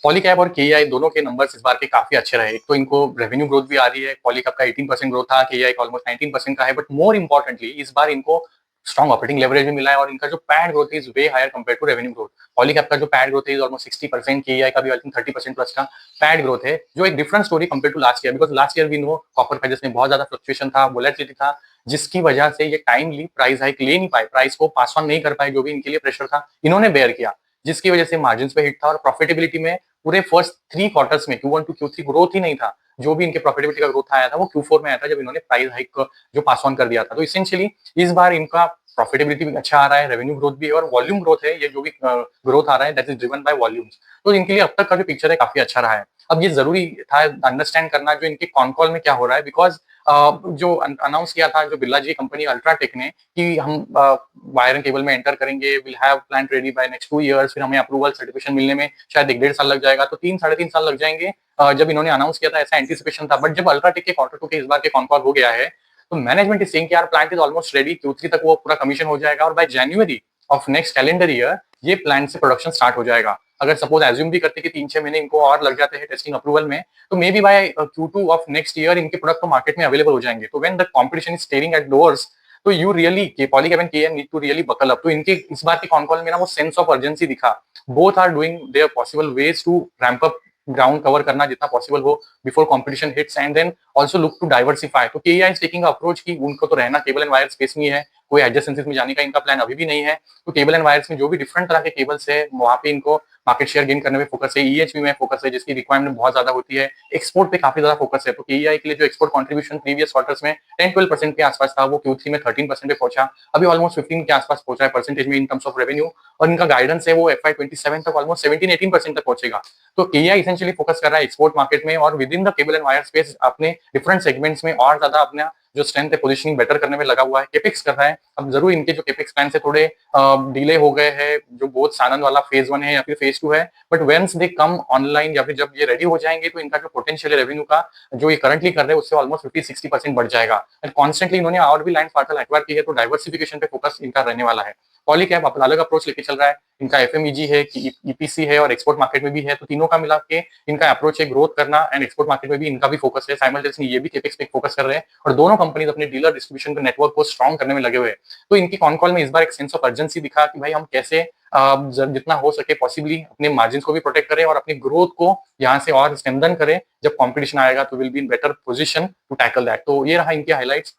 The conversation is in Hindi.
पॉलीकैब और केईआई दोनों के नंबर्स इस बार के काफ़ी अच्छे रहे। एक तो इनको रेवेन्यू ग्रोथ भी आ रही है, पॉलीकैब का 18% ग्रोथ था, केईआई का ऑलमोस्ट 19% का है, बट मोर इम्पोर्टेंटली इस बार इनको स्ट्रॉन्ग ऑपरेटिंग लेवरेज भी मिला है और इनका जो PAT growth is way higher compare to revenue growth. Polycab का जो पैट ग्रोथ है इज ऑलमोस्ट 60%, केईआई का भी आई थिंक 30% प्लस का पैट ग्रोथ है, जो एक different story compare to last year, because last year we know copper prices में बहुत ज्यादा फ्लक्चुएशन था, वोलेटिलिटी था, जिसकी वजह से ये टाइमली प्राइस हाइक ले नहीं पाए, प्राइस को पास ऑन नहीं कर पाए, जो भी इनके लिए प्रेशर था इन्होंने बेयर किया, जिसकी वजह से मार्जिन पे हिट था और प्रॉफिटेबिलिटी में पूरे फर्स्ट 3 क्वार्टर्स में Q1 टू Q3 ग्रोथ ही नहीं था। जो भी इनके प्रॉफिटेबिलिटी का ग्रोथ आया था वो Q4 में आया था, जब इन्होंने प्राइस हाइक जो पास ऑन कर दिया था। तो इसेंशियली इस बार इनका प्रॉफिटेबिलिटी भी अच्छा आ रहा है, रेवेन्यू ग्रोथ भी है और वॉल्यूम ग्रोथ है, ये जो भी ग्रोथ आ रहा है that is driven by volumes. तो इनके लिए अब तक का जो पिक्चर है काफी अच्छा रहा है। अब ये जरूरी था अंडरस्टैंड करना जो इनके कॉन कॉल में क्या हो रहा है, बिकॉज जो अनाउंस किया था जो बिरला जी कंपनी अल्ट्राटेक ने कि हम वायर एंड केबल में एंटर करेंगे, will have plant ready bye next 2 years, फिर हमें अप्रूवल सर्टिफिकेशन मिलने में शायद 1-1.5 साल लग जाएगा, तो 3-3.5 साल लग जाएंगे। जब इन्होंने अनाउंस किया था ऐसा एंटिसिपेशन था, बट जब अल्ट्राटेक के क्वार्टर 2 के इस बार के कॉन्कॉल हो गया है, तो मैनेजमेंट इज सेइंग कि यार plant is almost ready, Q3 तक वो पूरा कमीशन हो जाएगा और bye January of next calendar year ये प्लांट से प्रोडक्शन स्टार्ट हो जाएगा। अगर सपोज एज्यूम भी करते कि 3-6 महीने इनको और लग जाते हैं टेस्टिंग अप्रूवल में, तो may be by Q2 of next year इनके प्रोडक्ट तो मार्केट में अवेलेबल हो जाएंगे। तो when the competition is staring at doors, तो यू रियली के Polycab and KM need to really buckle up. तो इनके इस बार के कॉन्कॉल में ना वो सेंस ऑफ अर्जेंसी दिखा, both are doing their possible ways to ramp up, ground cover करना जितना पॉसिबल हो before competition hits, and then also look to diversify. तो केईआई इज टेकिंग अप्रोच की उनको तो रहना केबल एंड वायर स्पेस में है, कोई एडजेसेंसीज में जाने का इनका प्लान अभी भी नहीं है। तो केबल एंड वायर्स में जो भी डिफरेंट तरह के केबल्स है वहां पे इनको मार्केट शेयर गेन करने में फोकस है, ईएचवी में फोकस है, जिसकी रिक्वायरमेंट बहुत ज्यादा होती है, एक्सपोर्ट पे काफी ज्यादा फोकस है। तो केईआई के लिए जो एक्सपोर्ट कंट्रीब्यूशन प्रीवियस क्वार्टर्स में 10-12% के आसपास था, वो Q3 में 13% पे पहुंचा, अभी ऑलमोस्ट 15 के आसपास पहुंचा है परसेंटेज में इन टर्म्स ऑफ रेवेन्यू, और इनका गाइडेंस है वो FY27 तक ऑलमोस्ट 17-18% तक पहुंचेगा। तो केईआई इसेंशियली फोकस कर रहा है एक्सपोर्ट मार्केट में और with in the cable and wire space अपने डिफरेंट सेगमेंट्स में और ज्यादा अपना जो स्ट्रेंथ है पोजीशनिंग बेटर करने में लगा हुआ है, केपिक्स कर रहा है। अब जरूर इनके जो केपिक्स प्लान से थोड़े डिले हो गए हैं, जो बहुत सानंद वाला फेज 1 है या फिर फेज 2 है, but once they come online या फिर जब ये रेडी हो जाएंगे तो इनका जो पोटेंशियल है रेवेन्यू का जो ये करंटली कर रहे हैं उससे ऑलमोस्ट 50-60% बढ़ जाएगा। एंड कॉन्स्टेंटली इन्होंने और भी लैंड पार्सल एक्वायर की है, तो डाइवर्सिफिकेशन पे फोकस इनका रहने वाला है। पॉलीकैब अपना अलग अप्रोच लेके चल रहा है, इनका एफएमईजी है कि ईपीसी है और एक्सपोर्ट मार्केट में भी है, तो तीनों का मिला के इनका अप्रोच है ग्रोथ करना, एंड एक्सपोर्ट मार्केट में भी इनका भी फोकस है। साइमल्टेनियसली ये भी केपेक्स पे फोकस कर रहे हैं और दोनों कंपनीज अपने डीलर डिस्ट्रीब्यूशन के नेटवर्क को स्ट्रॉन्ग करने में लगे हुए हैं। तो इनकी कॉन कॉल में इस बार एक सेंस ऑफ अर्जेंसी दिखा कि भाई हम कैसे जितना हो सके पॉसिबली अपने मार्जिन को भी प्रोटेक्ट करें और अपनी ग्रोथ को यहाँ से और स्ट्रेंथन करें, जब कंपटीशन आएगा तो will be in better position to tackle that. तो ये रहा इनके हाइलाइट्स।